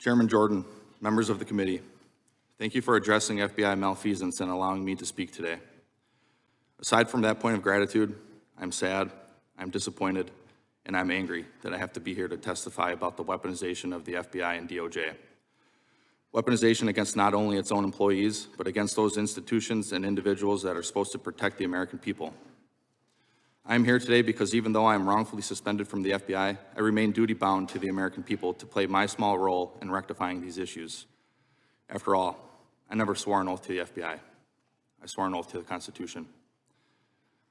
Chairman Jordan, members of the committee, thank you for addressing FBI malfeasance and allowing me to speak today. Aside from that point of gratitude, I'm sad, I'm disappointed, and I'm angry that I have to be here to testify about the weaponization of the FBI and DOJ. Weaponization against not only its own employees, but against those institutions and individuals that are supposed to protect the American people. I am here today because even though I am wrongfully suspended from the FBI, I remain duty-bound to the American people to play my small role in rectifying these issues. After all, I never swore an oath to the FBI. I swore an oath to the Constitution.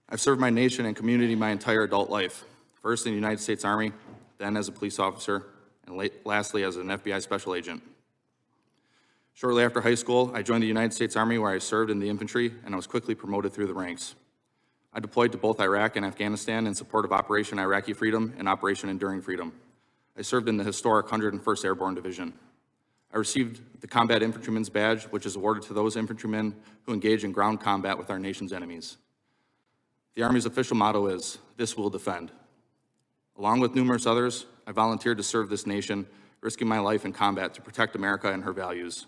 I've served my nation and community my entire adult life, first in the United States Army, then as a police officer, and lastly as an FBI special agent. Shortly after high school, I joined the United States Army where I served in the infantry and I was quickly promoted through the ranks. I deployed to both Iraq and Afghanistan in support of Operation Iraqi Freedom and Operation Enduring Freedom. I served in the historic 101st Airborne Division. I received the Combat Infantryman's Badge, which is awarded to those infantrymen who engage in ground combat with our nation's enemies. The Army's official motto is, "This will defend." Along with numerous others, I volunteered to serve this nation, risking my life in combat to protect America and her values.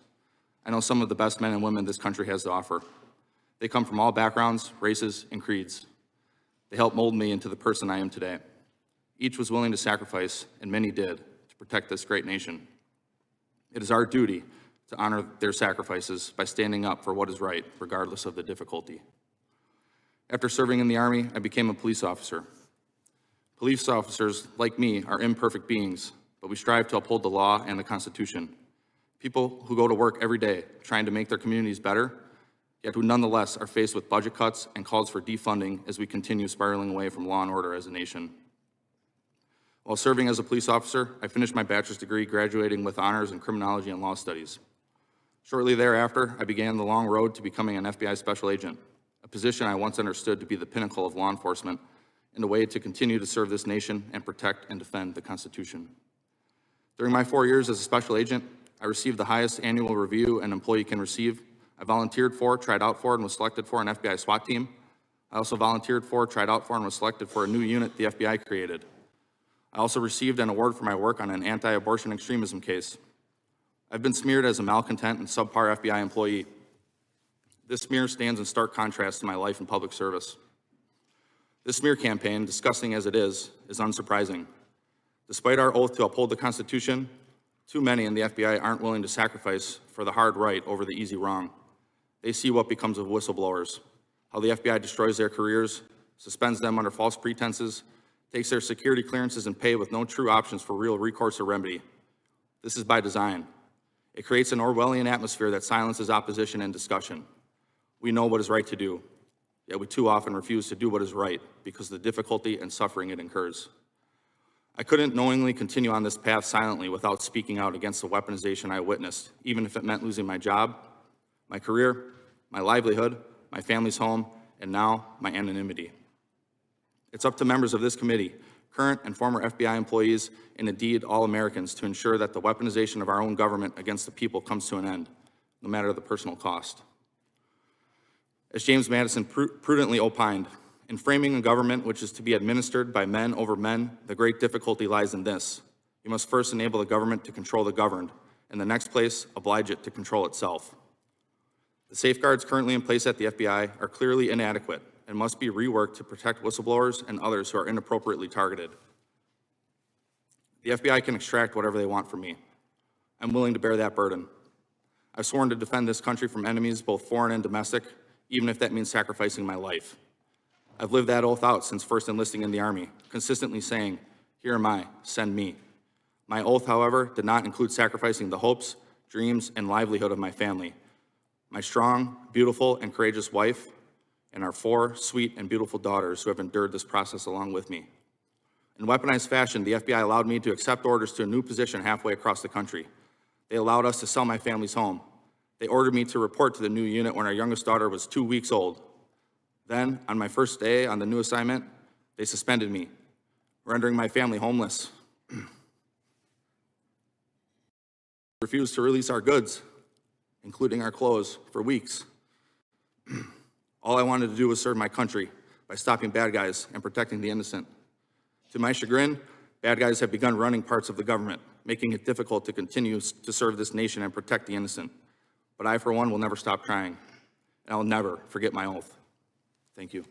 I know some of the best men and women this country has to offer. They come from all backgrounds, races, and creeds. They helped mold me into the person I am today. Each was willing to sacrifice, and many did, to protect this great nation. It is our duty to honor their sacrifices by standing up for what is right, regardless of the difficulty. After serving in the Army, I became a police officer. Police officers, like me, are imperfect beings, but we strive to uphold the law and the Constitution. People who go to work every day trying to make their communities better, yet who nonetheless are faced with budget cuts and calls for defunding as we continue spiraling away from law and order as a nation. While serving as a police officer, I finished my bachelor's degree, graduating with honors in criminology and law studies. Shortly thereafter, I began the long road to becoming an FBI special agent, a position I once understood to be the pinnacle of law enforcement and a way to continue to serve this nation and protect and defend the Constitution. During my 4 years as a special agent, I received the highest annual review an employee can receive. I volunteered for, tried out for, and was selected for an FBI SWAT team. I also volunteered for, tried out for, and was selected for a new unit the FBI created. I also received an award for my work on an anti-abortion extremism case. I've been smeared as a malcontent and subpar FBI employee. This smear stands in stark contrast to my life in public service. This smear campaign, disgusting as it is unsurprising. Despite our oath to uphold the Constitution, too many in the FBI aren't willing to sacrifice for the hard right over the easy wrong. They see what becomes of whistleblowers, how the FBI destroys their careers, suspends them under false pretenses, takes their security clearances and pay with no true options for real recourse or remedy. This is by design. It creates an Orwellian atmosphere that silences opposition and discussion. We know what is right to do, yet we too often refuse to do what is right because of the difficulty and suffering it incurs. I couldn't knowingly continue on this path silently without speaking out against the weaponization I witnessed, even if it meant losing my job, my career, my livelihood, my family's home, and now my anonymity. It's up to members of this committee, current and former FBI employees, and indeed all Americans to ensure that the weaponization of our own government against the people comes to an end, no matter the personal cost. As James Madison prudently opined, in framing a government which is to be administered by men over men, the great difficulty lies in this. You must first enable the government to control the governed, in the next place, oblige it to control itself. The safeguards currently in place at the FBI are clearly inadequate and must be reworked to protect whistleblowers and others who are inappropriately targeted. The FBI can extract whatever they want from me. I'm willing to bear that burden. I've sworn to defend this country from enemies, both foreign and domestic, even if that means sacrificing my life. I've lived that oath out since first enlisting in the Army, consistently saying, "Here am I, send me." My oath, however, did not include sacrificing the hopes, dreams, and livelihood of my family, my strong, beautiful, and courageous wife, and our 4 sweet and beautiful daughters who have endured this process along with me. In weaponized fashion, the FBI allowed me to accept orders to a new position halfway across the country. They allowed us to sell my family's home. They ordered me to report to the new unit when our youngest daughter was 2 weeks old. Then, on my first day on the new assignment, they suspended me, rendering my family homeless. Refused to release our goods, including our clothes, for weeks. All I wanted to do was serve my country by stopping bad guys and protecting the innocent. To my chagrin, bad guys have begun running parts of the government, making it difficult to continue to serve this nation and protect the innocent. But I, for one, will never stop trying, and I'll never forget my oath. Thank you.